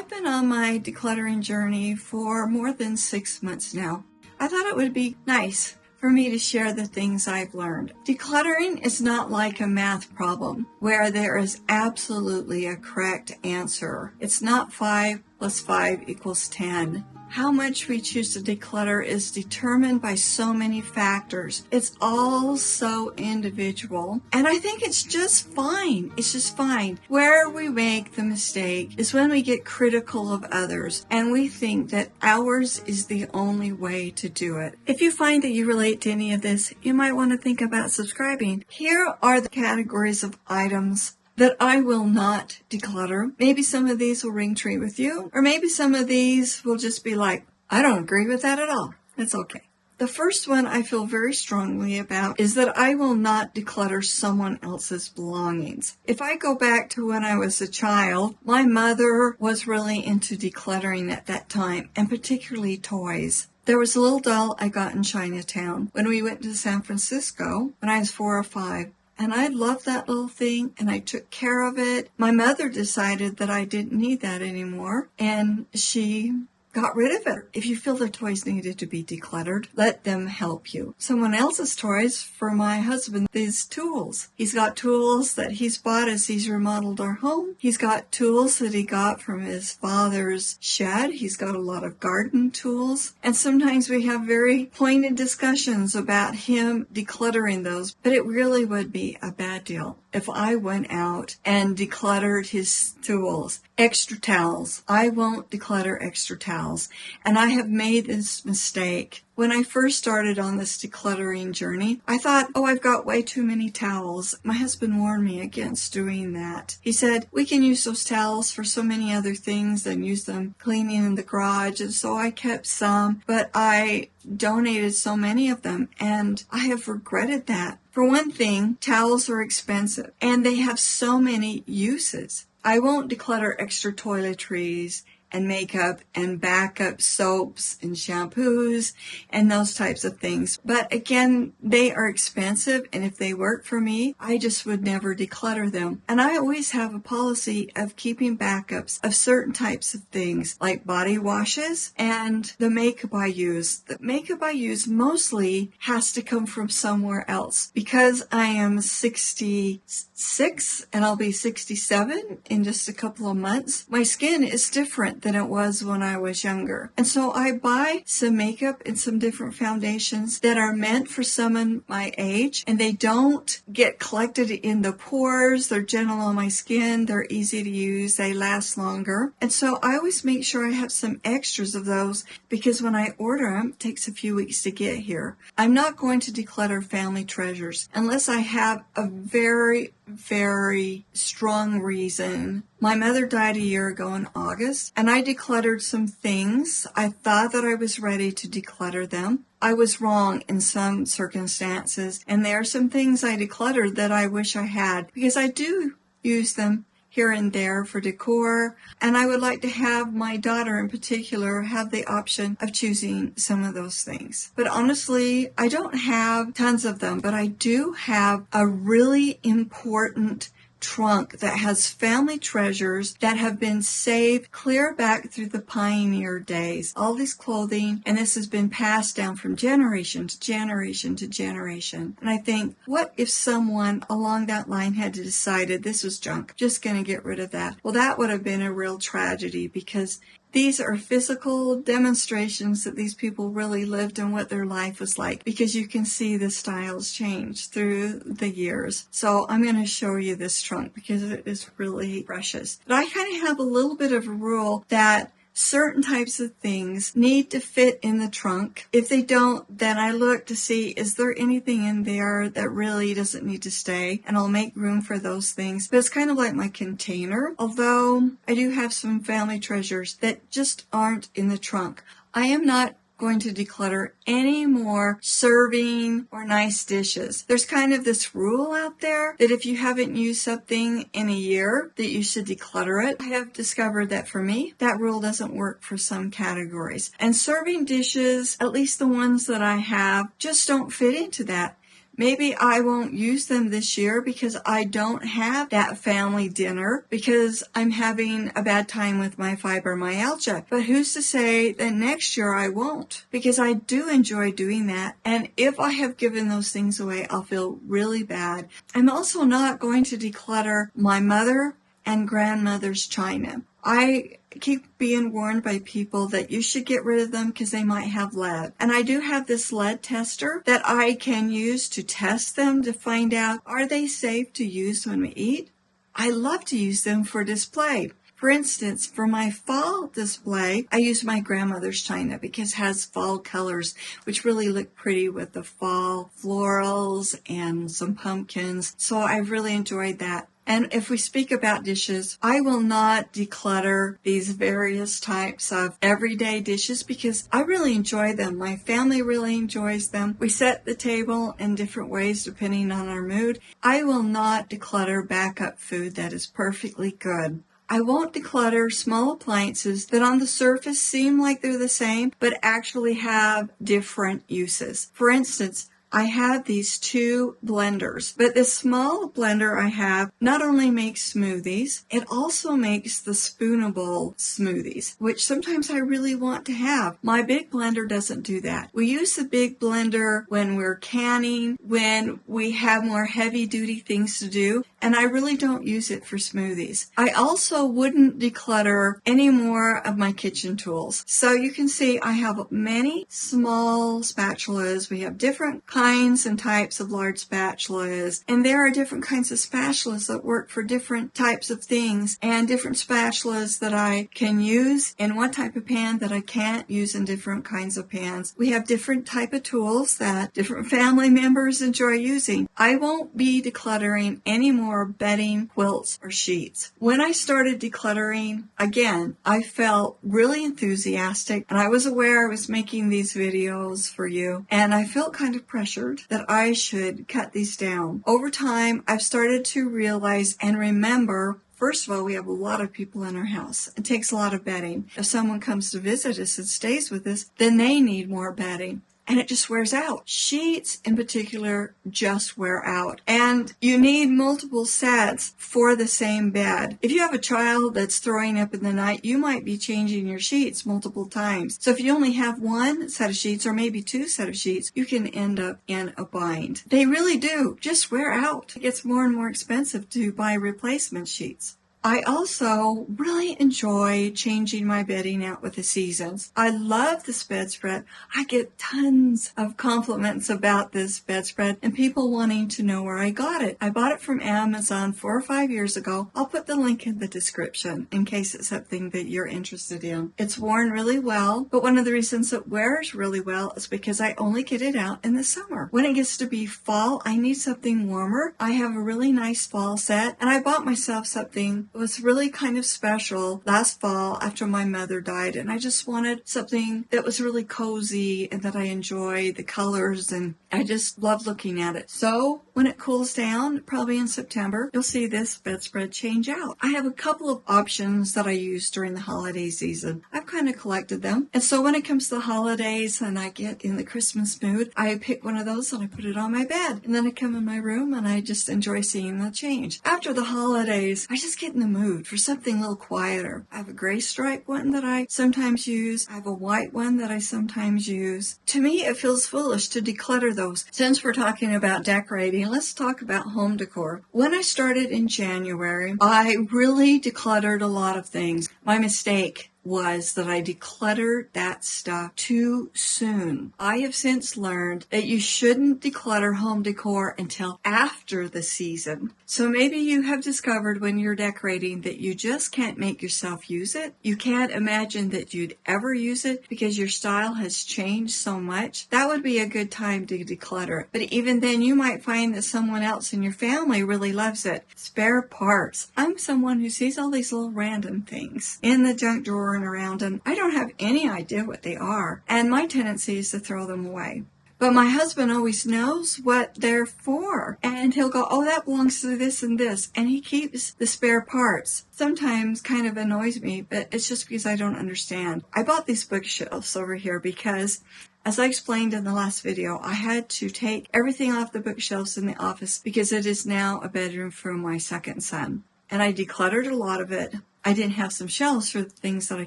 I've been on my decluttering journey for more than 6 months now. I thought it would be nice for me to share the things I've learned. Decluttering is not like a math problem where there is absolutely a correct answer. It's not 5 plus 5 equals 10. How much we choose to declutter is determined by so many factors. It's all so individual. And I think it's just fine. It's just fine. Where we make the mistake is when we get critical of others and we think that ours is the only way to do it. If you find that you relate to any of this, you might want to think about subscribing. Here are the categories of items that I will not declutter. Maybe some of these will ring true with you, or maybe some of these will just be like, I don't agree with that at all. It's okay. The first one I feel very strongly about is that I will not declutter someone else's belongings. If I go back to when I was a child, my mother was really into decluttering at that time, and particularly toys. There was a little doll I got in Chinatown when we went to San Francisco when I was 4 or 5. And I loved that little thing, and I took care of it. My mother decided that I didn't need that anymore, and she got rid of it. If you feel the toys needed to be decluttered, let them help you. Someone else's toys for my husband, these tools. He's got tools that he's bought as he's remodeled our home. He's got tools that he got from his father's shed. He's got a lot of garden tools. And sometimes we have very pointed discussions about him decluttering those, but it really would be a bad deal if I went out and decluttered his tools. Extra towels. I won't declutter extra towels. And I have made this mistake. When I first started on this decluttering journey, I thought, I've got way too many towels. My husband warned me against doing that. He said, we can use those towels for so many other things than use them cleaning in the garage. And so I kept some, but I donated so many of them, and I have regretted that. For one thing, towels are expensive, and they have so many uses. I won't declutter extra toiletries and makeup and backup soaps and shampoos and those types of things. But again, they are expensive, and if they work for me, I just would never declutter them. And I always have a policy of keeping backups of certain types of things like body washes and the makeup I use. The makeup I use mostly has to come from somewhere else. Because I am 66 and I'll be 67 in just a couple of months, my skin is different than it was when I was younger. And so I buy some makeup and some different foundations that are meant for someone my age, and they don't get collected in the pores. They're gentle on my skin. They're easy to use. They last longer. And so I always make sure I have some extras of those because when I order them, it takes a few weeks to get here. I'm not going to declutter family treasures unless I have a very, very strong reason. My mother died a year ago in August, and I decluttered some things. I thought that I was ready to declutter them. I was wrong in some circumstances, and there are some things I decluttered that I wish I had because I do use them here and there for decor, and I would like to have my daughter in particular have the option of choosing some of those things. But honestly, I don't have tons of them, but I do have a really important trunk that has family treasures that have been saved clear back through the pioneer days. All this clothing, and this has been passed down from generation to generation to generation. And I think, what if someone along that line had decided this was junk, just going to get rid of that? Well, that would have been a real tragedy because these are physical demonstrations that these people really lived and what their life was like, because you can see the styles change through the years. So I'm going to show you this trunk because it is really precious. But I kind of have a little bit of a rule that certain types of things need to fit in the trunk. If they don't, then I look to see, is there anything in there that really doesn't need to stay? And I'll make room for those things. But it's kind of like my container, although I do have some family treasures that just aren't in the trunk. I am not going to declutter any more serving or nice dishes. There's kind of this rule out there that if you haven't used something in a year, that you should declutter it. I have discovered that for me, that rule doesn't work for some categories. And serving dishes, at least the ones that I have, just don't fit into that. Maybe I won't use them this year because I don't have that family dinner because I'm having a bad time with my fibromyalgia. But who's to say that next year I won't? Because I do enjoy doing that. And if I have given those things away, I'll feel really bad. I'm also not going to declutter my mother and grandmother's china. I keep being warned by people that you should get rid of them because they might have lead. And I do have this lead tester that I can use to test them to find out, are they safe to use when we eat? I love to use them for display. For instance, for my fall display, I use my grandmother's china because it has fall colors, which really look pretty with the fall florals and some pumpkins. So I really enjoyed that. And if we speak about dishes, I will not declutter these various types of everyday dishes because I really enjoy them. My family really enjoys them. We set the table in different ways depending on our mood. I will not declutter backup food that is perfectly good. I won't declutter small appliances that on the surface seem like they're the same, but actually have different uses. For instance, I have these two blenders, but this small blender I have not only makes smoothies, it also makes the spoonable smoothies, which sometimes I really want to have. My big blender doesn't do that. We use the big blender when we're canning, when we have more heavy-duty things to do, and I really don't use it for smoothies. I also wouldn't declutter any more of my kitchen tools. So you can see I have many small spatulas. We have different kinds and types of large spatulas, and there are different kinds of spatulas that work for different types of things, and different spatulas that I can use in one type of pan that I can't use in different kinds of pans. We have different type of tools that different family members enjoy using. I won't be decluttering any more bedding, quilts, or sheets. When I started decluttering, again, I felt really enthusiastic, and I was aware I was making these videos for you, and I felt kind of pressured that I should cut these down. Over time, I've started to realize and remember, first of all, we have a lot of people in our house. It takes a lot of bedding. If someone comes to visit us and stays with us, then they need more bedding. And it just wears out. Sheets in particular just wear out. And you need multiple sets for the same bed. If you have a child that's throwing up in the night, you might be changing your sheets multiple times. So if you only have one set of sheets or maybe two set of sheets, you can end up in a bind. They really do just wear out. It gets more and more expensive to buy replacement sheets. I also really enjoy changing my bedding out with the seasons. I love this bedspread. I get tons of compliments about this bedspread and people wanting to know where I got it. I bought it from Amazon 4 or 5 years ago. I'll put the link in the description in case it's something that you're interested in. It's worn really well, but one of the reasons it wears really well is because I only get it out in the summer. When it gets to be fall, I need something warmer. I have a really nice fall set, and I bought myself something that was really kind of special last fall after my mother died, and I just wanted something that was really cozy and that I enjoyed the colors, and I just love looking at it. So when it cools down, probably in September, you'll see this bedspread change out. I have a couple of options that I use during the holiday season. I've kind of collected them, and so when it comes to the holidays and I get in the Christmas mood, I pick one of those and I put it on my bed, and then I come in my room and I just enjoy seeing the change. After the holidays, I just get in the mood for something a little quieter. I have a gray stripe one that I sometimes use. I have a white one that I sometimes use. To me, it feels foolish to declutter those. Since we're talking about decorating, let's talk about home decor. When I started in January, I really decluttered a lot of things. My mistake was that I decluttered that stuff too soon. I have since learned that you shouldn't declutter home decor until after the season. So maybe you have discovered when you're decorating that you just can't make yourself use it. You can't imagine that you'd ever use it because your style has changed so much. That would be a good time to declutter it. But even then, you might find that someone else in your family really loves it. Spare parts. I'm someone who sees all these little random things in the junk drawer and around, and I don't have any idea what they are, and my tendency is to throw them away. But my husband always knows what they're for, and he'll go, oh, that belongs to this and this, and he keeps the spare parts. Sometimes kind of annoys me, but it's just because I don't understand. I bought these bookshelves over here because As I explained in the last video, I had to take everything off the bookshelves in the office because it is now a bedroom for my second son. And I decluttered a lot of it. I didn't have some shelves for the things that I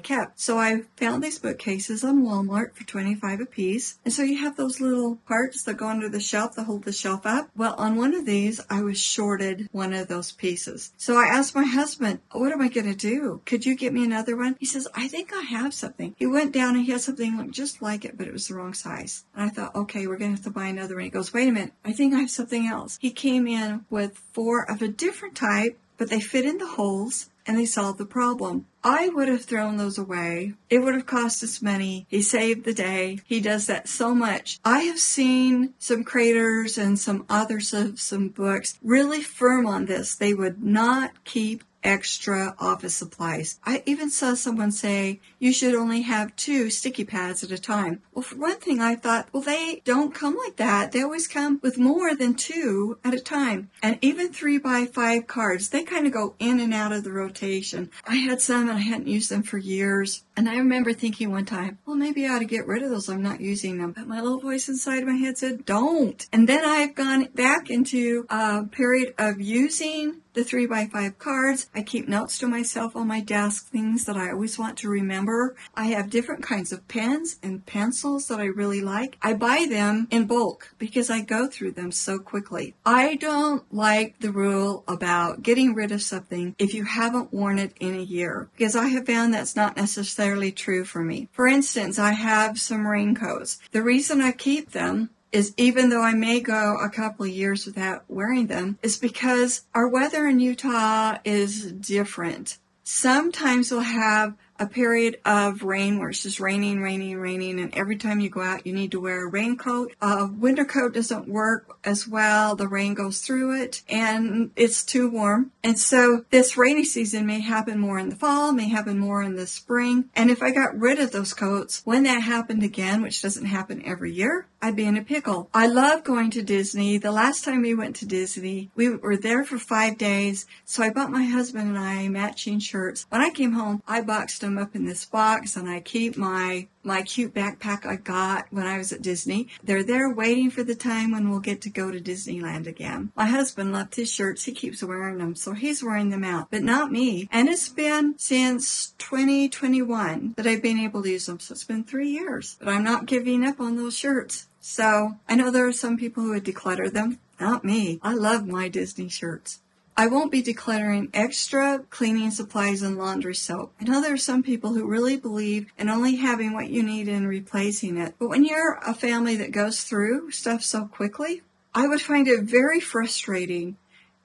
kept. So I found these bookcases on Walmart for $25 a piece. And so you have those little parts that go under the shelf that hold the shelf up. Well, on one of these, I was shorted one of those pieces. So I asked my husband, what am I going to do? Could you get me another one? He says, I think I have something. He went down and he had something that looked just like it, but it was the wrong size. And I thought, okay, we're going to have to buy another one. He goes, wait a minute. I think I have something else. He came in with 4 of a different type, but they fit in the holes. And they solved the problem. I would have thrown those away. It would have cost us money. He saved the day. He does that so much. I have seen some creators and some authors of some books really firm on this. They would not keep extra office supplies. I even saw someone say you should only have 2 sticky pads at a time. Well, for one thing, I thought, well, they don't come like that. They always come with more than 2 at a time. And even 3x5 cards, they kind of go in and out of the rotation. I had some and I hadn't used them for years. And I remember thinking one time, well, maybe I ought to get rid of those. I'm not using them. But my little voice inside my head said, don't. And then I've gone back into a period of using the 3x5 cards. I keep notes to myself on my desk, things that I always want to remember. I have different kinds of pens and pencils that I really like. I buy them in bulk because I go through them so quickly. I don't like the rule about getting rid of something if you haven't worn it in a year, because I have found that's not necessarily true for me. For instance, I have some raincoats. The reason I keep them is, even though I may go a couple of years without wearing them, is because our weather in Utah is different. Sometimes we'll have a period of rain where it's just raining, and every time you go out, you need to wear a raincoat. A winter coat doesn't work as well. The rain goes through it, and it's too warm. And so this rainy season may happen more in the fall, may happen more in the spring. And if I got rid of those coats, when that happened again, which doesn't happen every year, I'd be in a pickle. I love going to Disney. The last time we went to Disney, we were there for 5 days. So I bought my husband and I matching shirts. When I came home, I boxed them up in this box, and I keep my cute backpack I got when I was at Disney. They're there waiting for the time when we'll get to go to Disneyland again. My husband loved his shirts. He keeps wearing them, so he's wearing them out, but not me. And it's been since 2021 that I've been able to use them, so it's been 3 years. But I'm not giving up on those shirts. So I know there are some people who would declutter them. Not me. I love my Disney shirts. I won't be decluttering extra cleaning supplies and laundry soap. I know there are some people who really believe in only having what you need and replacing it. But when you're a family that goes through stuff so quickly, I would find it very frustrating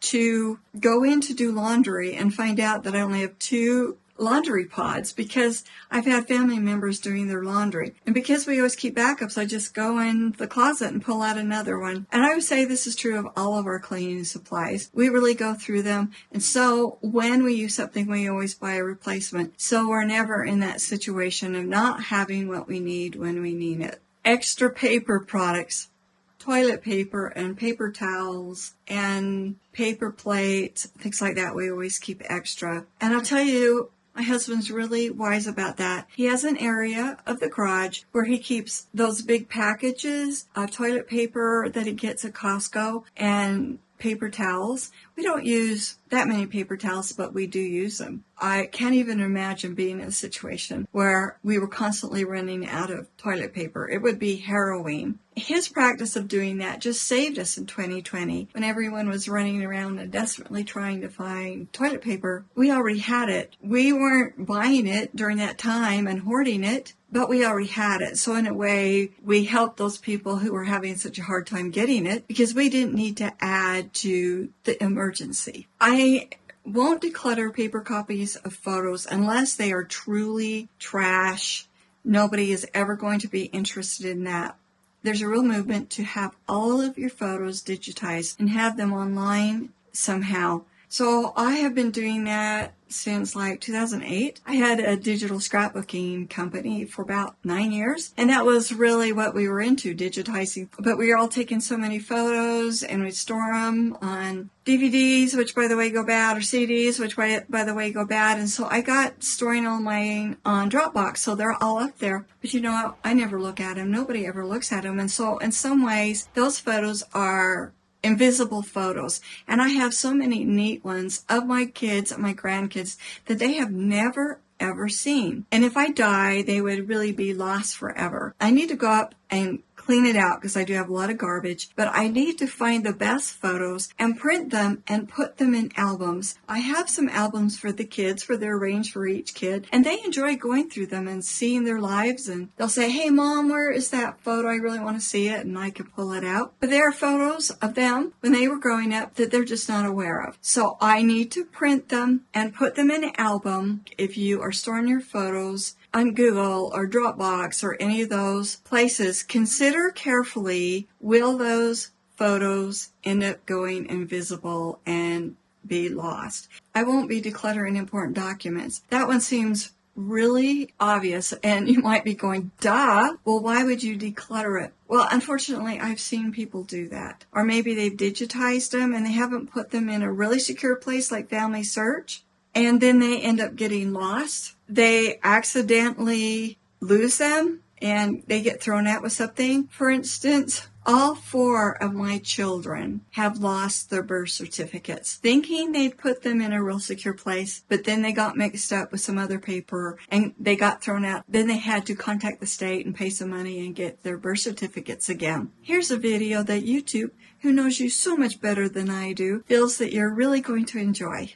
to go in to do laundry and find out that I only have 2 laundry pods, because I've had family members doing their laundry. And because we always keep backups, I just go in the closet and pull out another one. And I would say this is true of all of our cleaning supplies. We really go through them. And so when we use something, we always buy a replacement. So we're never in that situation of not having what we need when we need it. Extra paper products. Toilet paper and paper towels and paper plates, things like that, we always keep extra. And I'll tell you, my husband's really wise about that. He has an area of the garage where he keeps those big packages of toilet paper that he gets at Costco and paper towels. We don't use that many paper towels, but we do use them. I can't even imagine being in a situation where we were constantly running out of toilet paper. It would be harrowing. His practice of doing that just saved us in 2020 when everyone was running around and desperately trying to find toilet paper. We already had it. We weren't buying it during that time and hoarding it, but we already had it. So in a way, we helped those people who were having such a hard time getting it because we didn't need to add to the emergency. I won't declutter paper copies of photos unless they are truly trash. Nobody is ever going to be interested in that. There's a real movement to have all of your photos digitized and have them online somehow. So I have been doing that since like 2008. I had a digital scrapbooking company for about 9 years, and that was really what we were into, digitizing. But we were all taking so many photos, and we'd store them on DVDs, which by the way go bad, or CDs, which by the way go bad. And so I got storing all mine on Dropbox, so they're all up there. But you know what? I never look at them. Nobody ever looks at them. And so in some ways, those photos are invisible photos. And I have so many neat ones of my kids and my grandkids that they have never ever seen. And if I die, they would really be lost forever. I need to go up and clean it out because I do have a lot of garbage, but I need to find the best photos and print them and put them in albums. I have some albums for the kids, for they're arranged for each kid, and they enjoy going through them and seeing their lives, and they'll say, "Hey Mom, where is that photo? I really want to see it," and I can pull it out. But there are photos of them when they were growing up that they're just not aware of. So I need to print them and put them in an album. If you are storing your photos on Google or Dropbox or any of those places, consider carefully, will those photos end up going invisible and be lost? I won't be decluttering important documents. That one seems really obvious, and you might be going, duh, well, why would you declutter it? Well, unfortunately, I've seen people do that. Or maybe they've digitized them and they haven't put them in a really secure place like Family Search, and then they end up getting lost. They accidentally lose them and they get thrown out with something. For instance, all 4 of my children have lost their birth certificates, thinking they'd put them in a real secure place, but then they got mixed up with some other paper and they got thrown out. Then they had to contact the state and pay some money and get their birth certificates again. Here's a video that YouTube, who knows you so much better than I do, feels that you're really going to enjoy.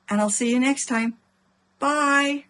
And I'll see you next time. Bye!